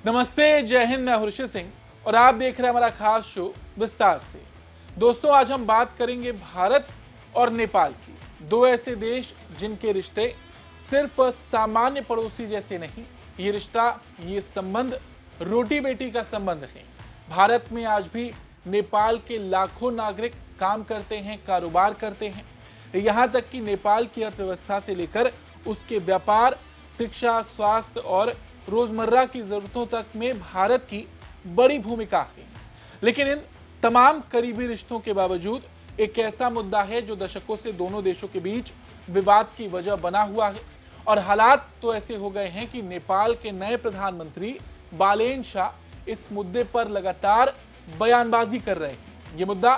नमस्ते, जय हिंद। मैं हर्षित सिंह और आप देख रहे हैं हमारा खास शो विस्तार से। दोस्तों, आज हम बात करेंगे भारत और नेपाल की, दो ऐसे देश जिनके रिश्ते सिर्फ सामान्य पड़ोसी जैसे नहीं, ये रिश्ता, ये संबंध रोटी बेटी का संबंध है। भारत में आज भी नेपाल के लाखों नागरिक काम करते हैं, कारोबार करते हैं। यहाँ तक कि नेपाल की अर्थव्यवस्था से लेकर उसके व्यापार, शिक्षा, स्वास्थ्य और रोजमर्रा की जरूरतों तक में भारत की बड़ी भूमिका है। लेकिन इन तमाम करीबी रिश्तों के बावजूद एक ऐसा मुद्दा है जो दशकों से दोनों देशों के बीच विवाद की वजह बना हुआ है। और हालात तो ऐसे हो गए हैं कि नेपाल के नए प्रधानमंत्री बालेन शाह इस मुद्दे पर लगातार बयानबाजी कर रहे हैं। ये मुद्दा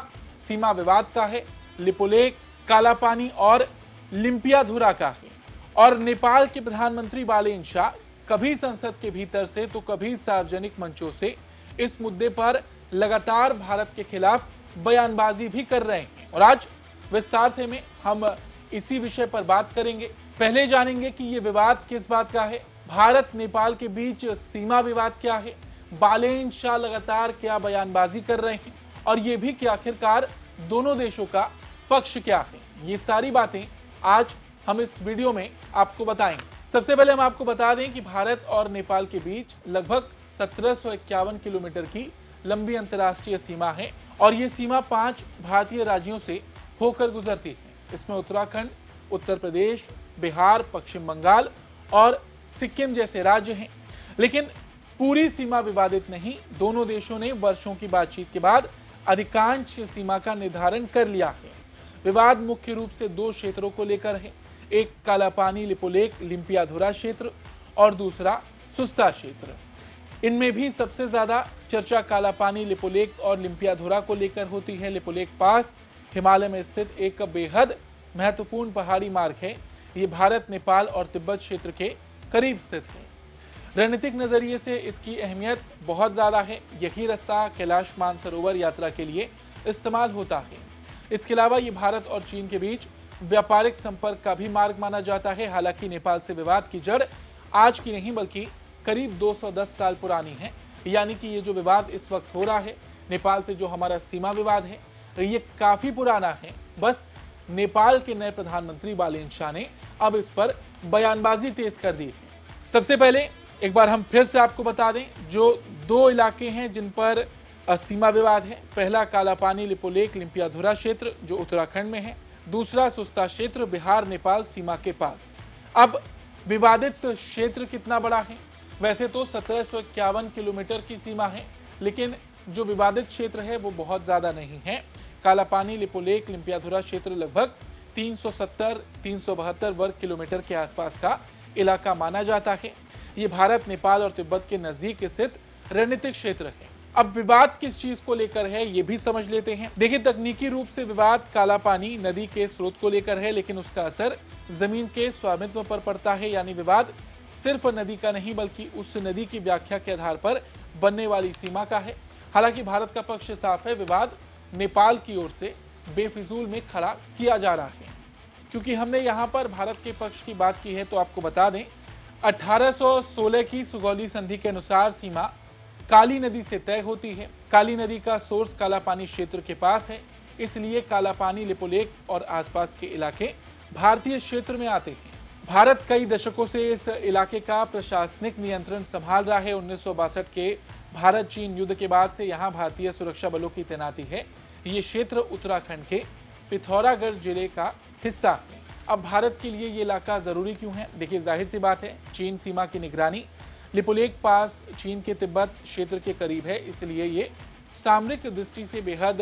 सीमा विवाद का है, लिपुलेख, कालापानी और लिम्पियाधुरा का है। और नेपाल के प्रधानमंत्री बालेन शाह कभी संसद के भीतर से तो कभी सार्वजनिक मंचों से इस मुद्दे पर लगातार भारत के खिलाफ बयानबाजी भी कर रहे हैं। और आज विस्तार से में हम इसी विषय पर बात करेंगे। पहले जानेंगे कि ये विवाद किस बात का है, भारत नेपाल के बीच सीमा विवाद क्या है, बालेन शाह लगातार क्या बयानबाजी कर रहे हैं, और ये भी कि आखिरकार दोनों देशों का पक्ष क्या है। ये सारी बातें आज हम इस वीडियो में आपको बताएंगे। सबसे पहले हम आपको बता दें कि भारत और नेपाल के बीच लगभग 1751 किलोमीटर की लंबी अंतर्राष्ट्रीय सीमा है और ये सीमा 5 भारतीय राज्यों से होकर गुजरती है। इसमें उत्तराखंड, उत्तर प्रदेश, बिहार, पश्चिम बंगाल और सिक्किम जैसे राज्य हैं। लेकिन पूरी सीमा विवादित नहीं। दोनों देशों ने वर्षों की बातचीत के बाद अधिकांश सीमा का निर्धारण कर लिया है। विवाद मुख्य रूप से दो क्षेत्रों को लेकर है, एक कालापानी लिपुलेख लिम्पियाधुरा क्षेत्र और दूसरा सुस्ता क्षेत्र। इनमें भी सबसे ज्यादा चर्चा कालापानी लिपुलेख और लिम्पियाधुरा को लेकर होती है। लिपुलेख पास हिमालय में स्थित एक बेहद महत्वपूर्ण पहाड़ी मार्ग है। ये भारत, नेपाल और तिब्बत क्षेत्र के करीब स्थित है। रणनीतिक नजरिए से इसकी अहमियत बहुत ज्यादा है। यही रास्ता कैलाश मानसरोवर यात्रा के लिए इस्तेमाल होता है। इसके अलावा ये भारत और चीन के बीच व्यापारिक संपर्क का भी मार्ग माना जाता है। हालांकि नेपाल से विवाद की जड़ आज की नहीं बल्कि करीब 210 साल पुरानी है। यानी कि ये जो विवाद इस वक्त हो रहा है नेपाल से, जो हमारा सीमा विवाद है, ये काफी पुराना है। बस नेपाल के नए प्रधानमंत्री बालेन शाह ने अब इस पर बयानबाजी तेज कर दी है। सबसे पहले एक बार हम फिर से आपको बता दें, जो दो इलाके हैं जिन पर सीमा विवाद है, पहला कालापानी लिपुलेख लिम्पियाधुरा क्षेत्र जो उत्तराखंड में है, दूसरा सुस्ता क्षेत्र बिहार नेपाल सीमा के पास। अब विवादित क्षेत्र कितना बड़ा है? वैसे तो 1751 किलोमीटर की सीमा है, लेकिन जो विवादित क्षेत्र है वो बहुत ज्यादा नहीं है। कालापानी लिपुलेख लिम्पियाधुरा क्षेत्र लगभग 370-372 वर्ग किलोमीटर के आसपास का इलाका माना जाता है। ये भारत, नेपाल और तिब्बत के नजदीक स्थित रणनीतिक क्षेत्र है। अब विवाद किस चीज को लेकर है ये भी समझ लेते हैं। देखिए, तकनीकी रूप से विवाद कालापानी नदी के स्रोत को लेकर है, लेकिन उसका असर जमीन के स्वामित्व पर पड़ता है। यानी विवाद सिर्फ नदी का नहीं बल्कि उस नदी की व्याख्या के आधार पर बनने वाली सीमा का है। हालांकि भारत का पक्ष साफ है, विवाद नेपाल की ओर से बेफिजूल में खड़ा किया जा रहा है। क्योंकि हमने यहाँ पर भारत के पक्ष की बात की है तो आपको बता दें, 1816 की सुगौली संधि के अनुसार सीमा काली नदी से तय होती है। काली नदी का सोर्स कालापानी क्षेत्र के पास है, इसलिए कालापानी लिपुलेख और आसपास के इलाके भारतीय क्षेत्र में आते हैं। भारत कई दशकों से इस इलाके का प्रशासनिक नियंत्रण संभाल रहा है। 1962 के भारत चीन युद्ध के बाद से यहाँ भारतीय सुरक्षा बलों की तैनाती है। ये क्षेत्र उत्तराखंड के पिथौरागढ़ जिले का हिस्सा है। अब भारत के लिए ये इलाका जरूरी क्यों है? देखिए, जाहिर सी बात है, चीन सीमा की निगरानी। लिपुलेख पास चीन के तिब्बत क्षेत्र के करीब है, इसलिए ये सामरिक दृष्टि से बेहद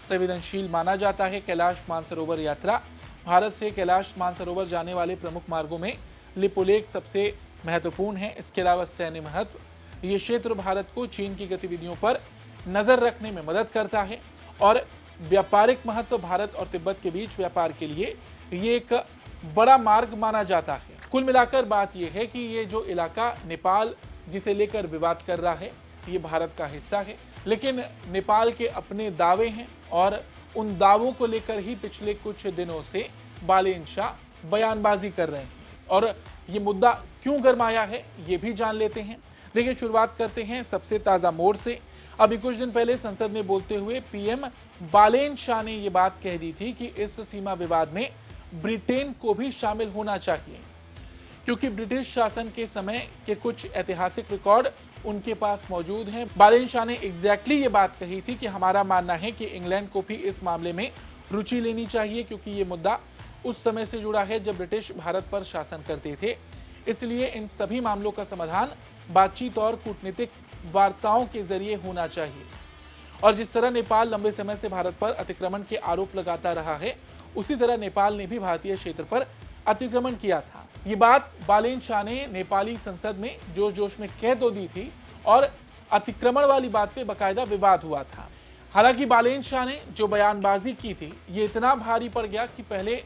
संवेदनशील माना जाता है। कैलाश मानसरोवर यात्रा, भारत से कैलाश मानसरोवर जाने वाले प्रमुख मार्गों में लिपुलेख सबसे महत्वपूर्ण है। इसके अलावा सैन्य महत्व, ये क्षेत्र भारत को चीन की गतिविधियों पर नजर रखने में मदद करता है। और व्यापारिक महत्व, भारत और तिब्बत के बीच व्यापार के लिए ये एक बड़ा मार्ग माना जाता है। कुल मिलाकर बात यह है कि ये जो इलाका नेपाल जिसे लेकर विवाद कर रहा है, ये भारत का हिस्सा है। लेकिन नेपाल के अपने दावे हैं और उन दावों को लेकर ही पिछले कुछ दिनों से बालेन शाह बयानबाजी कर रहे हैं। और ये मुद्दा क्यों गरमाया है ये भी जान लेते हैं। देखिए, शुरुआत करते हैं सबसे ताजा मोड़ से। अभी कुछ दिन पहले संसद में बोलते हुए पीएम बालेन शाह ने यह बात कह दी थी कि इस सीमा विवाद में ब्रिटेन को भी शामिल होना चाहिए, क्योंकि ब्रिटिश शासन के समय के कुछ ऐतिहासिक रिकॉर्ड उनके पास मौजूद हैं। बालेन शाह ने एग्जैक्टली ये बात कही थी कि हमारा मानना है कि इंग्लैंड को भी इस मामले में रुचि लेनी चाहिए, क्योंकि ये मुद्दा उस समय से जुड़ा है जब ब्रिटिश भारत पर शासन करते थे। इसलिए इन सभी मामलों का समाधान बातचीत और कूटनीतिक वार्ताओं के जरिए होना चाहिए। और जिस तरह नेपाल लंबे समय से भारत पर अतिक्रमण के आरोप लगाता रहा है, उसी तरह नेपाल ने भी भारतीय क्षेत्र पर अतिक्रमण किया था। ये बात बालेन शाह ने नेपाली संसद में जोश जोश में कह तो दी थी और अतिक्रमण वाली बात पे बकायदा विवाद हुआ था। हालांकि बालेन शाह ने जो बयानबाजी की थी, ये इतना भारी पड़ गया कि पहले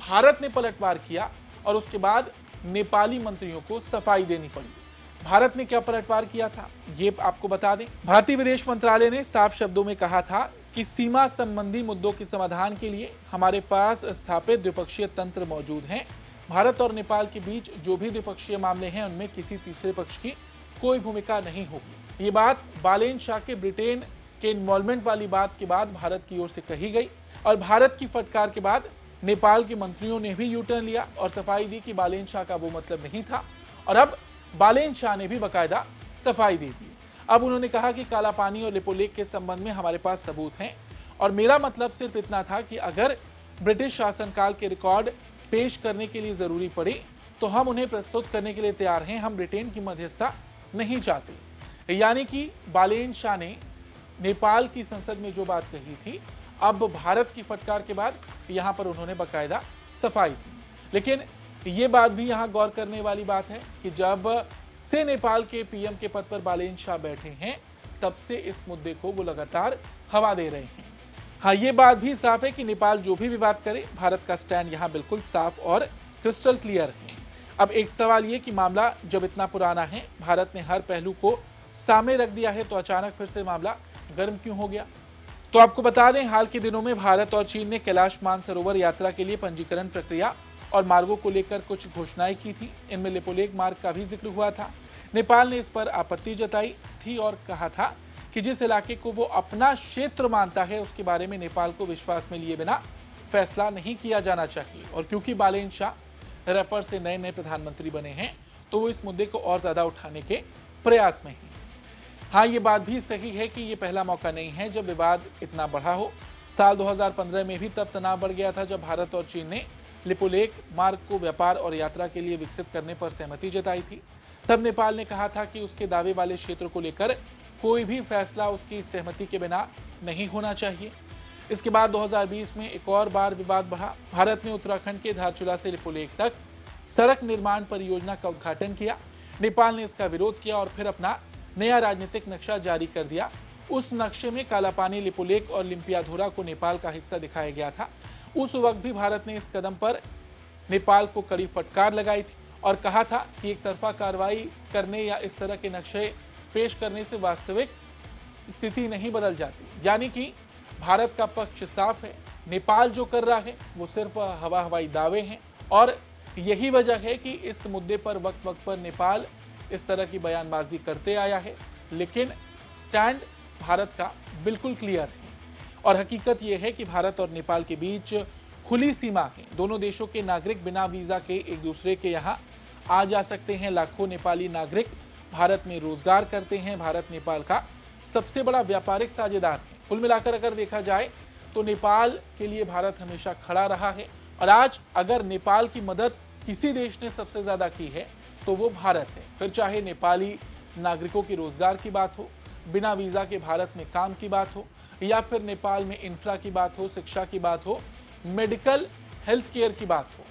भारत ने पलटवार किया और उसके बाद नेपाली मंत्रियों को सफाई देनी पड़ी। भारत ने क्या पलटवार किया था, ये आपको बता दें। भारतीय विदेश मंत्रालय ने साफ शब्दों में कहा था कि सीमा संबंधी मुद्दों के समाधान के लिए हमारे पास स्थापित द्विपक्षीय तंत्र मौजूद हैं। भारत और नेपाल के बीच जो भी द्विपक्षीय मामले हैं, उनमें किसी तीसरे पक्ष की कोई भूमिका नहीं होगी। ये बात बालेन शाह के ब्रिटेन के इन्वॉल्वमेंट वाली बात के बाद भारत की ओर से कही गई और भारत की फटकार के बाद नेपाल के मंत्रियों ने भी यू टर्न लिया और सफाई दी कि बालेन शाह का वो मतलब नहीं था। और अब बालेन शाह ने भी बकायदा सफाई दे दी। अब उन्होंने कहा कि काला पानी और लिपोलेक के संबंध में हमारे पास सबूत हैं और मेरा मतलब सिर्फ इतना था कि अगर ब्रिटिश शासनकाल के रिकॉर्ड पेश करने के लिए जरूरी पड़े तो हम उन्हें प्रस्तुत करने के लिए तैयार हैं। हम ब्रिटेन की मध्यस्थता नहीं चाहते। यानी कि बालेन शाह ने नेपाल की संसद में जो बात कही थी, अब भारत की फटकार के बाद यहां पर उन्होंने बकायदा सफाई दी। लेकिन ये बात भी यहां गौर करने वाली बात है कि जब से नेपाल के पीएम के पद पर बालेन शाह बैठे हैं, तब से इस मुद्दे को वो लगातार हवा दे रहे हैं। हाँ, ये बात भी साफ है कि नेपाल जो भी विवाद करे, भारत का स्टैंड यहां बिल्कुल साफ और क्रिस्टल क्लियर है। अब एक सवाल ये कि मामला जब इतना पुराना है, भारत ने हर पहलू को सामने रख दिया है, तो अचानक फिर से मामला गर्म क्यों हो गया? तो आपको बता दें, हाल के दिनों में भारत और चीन ने कैलाश मानसरोवर यात्रा के लिए पंजीकरण प्रक्रिया और मार्गों को लेकर कुछ घोषणाएं की थी। इनमें लिपोलेक मार्ग का भी जिक्र हुआ था। नेपाल ने इस पर आपत्ति जताई थी और कहा था कि जिस इलाके को वो अपना क्षेत्र मानता है, उसके बारे में नेपाल को विश्वास में लिए बिना फैसला नहीं किया जाना चाहिए। और क्योंकि बालेन शाह रैपर से नए नए प्रधानमंत्री बने हैं, तो वो इस मुद्दे को और ज्यादा उठाने के प्रयास में हैं। हाँ, ये बात भी सही है कि ये पहला मौका नहीं है जब विवाद इतना बढ़ा हो। साल 2015 में भी तब तनाव बढ़ गया था जब भारत और चीन ने लिपोलेक मार्ग को व्यापार और यात्रा के लिए विकसित करने पर सहमति जताई थी। तब नेपाल ने कहा था कि उसके दावे वाले क्षेत्र को लेकर कोई भी फैसला उसकी सहमति के बिना नहीं होना चाहिए। इसके बाद 2020 में एक और बार विवाद बढ़ा। भारत ने उत्तराखंड के धारचूला से लिपोलेक तक सड़क निर्माण परियोजना का उद्घाटन किया। नेपाल ने इसका विरोध किया और फिर अपना नया राजनीतिक नक्शा जारी कर दिया। उस नक्शे में कालापानी, लिपोलेक और लिम्पियाधुरा को नेपाल का हिस्सा दिखाया गया था। उस वक्त भी भारत ने इस कदम पर नेपाल को कड़ी फटकार लगाई थी और कहा था कि एक तरफा कार्रवाई करने या इस तरह के नक्शे पेश करने से वास्तविक स्थिति नहीं बदल जाती। यानी कि भारत का पक्ष साफ है, नेपाल जो कर रहा है वो सिर्फ हवाई दावे हैं और यही वजह है कि इस मुद्दे पर वक्त वक्त पर नेपाल इस तरह की बयानबाजी करते आया है। लेकिन स्टैंड भारत का बिल्कुल क्लियर है और हकीकत यह है कि भारत और नेपाल के बीच खुली सीमा है। दोनों देशों के नागरिक बिना वीजा के एक दूसरे के यहाँ आ जा सकते हैं। लाखों नेपाली नागरिक भारत में रोजगार करते हैं। भारत नेपाल का सबसे बड़ा व्यापारिक साझेदार है। कुल मिलाकर अगर देखा जाए तो नेपाल के लिए भारत हमेशा खड़ा रहा है और आज अगर नेपाल की मदद किसी देश ने सबसे ज्यादा की है तो वो भारत है। फिर चाहे नेपाली नागरिकों की रोजगार की बात हो, बिना वीजा के भारत में काम की बात हो, या फिर नेपाल में इंफ्रा की बात हो, शिक्षा की बात हो, मेडिकल हेल्थ केयर की बात हो,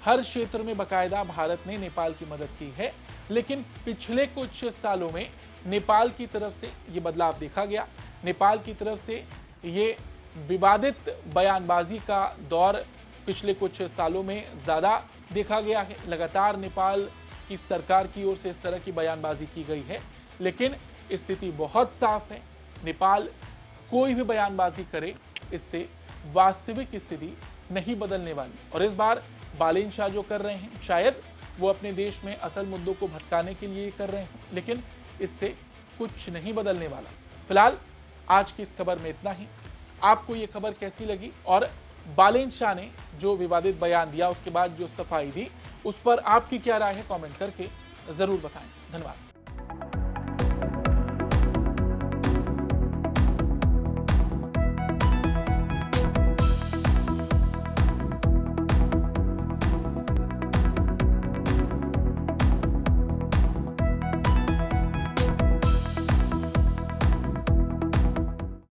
हर क्षेत्र में बकायदा भारत ने नेपाल की मदद की है। लेकिन पिछले कुछ सालों में नेपाल की तरफ से ये बदलाव देखा गया। नेपाल की तरफ से ये विवादित बयानबाजी का दौर पिछले कुछ सालों में ज़्यादा देखा गया है। लगातार नेपाल की सरकार की ओर से इस तरह की बयानबाजी की गई है। लेकिन स्थिति बहुत साफ है, नेपाल कोई भी बयानबाजी करे, इससे वास्तविक स्थिति नहीं बदलने वाली। और इस बार बालेन शाह जो कर रहे हैं, शायद वो अपने देश में असल मुद्दों को भटकाने के लिए कर रहे हैं, लेकिन इससे कुछ नहीं बदलने वाला। फिलहाल आज की इस खबर में इतना ही। आपको ये खबर कैसी लगी और बालेन शाह ने जो विवादित बयान दिया उसके बाद जो सफाई दी उस पर आपकी क्या राय है, कमेंट करके जरूर बताएं। धन्यवाद।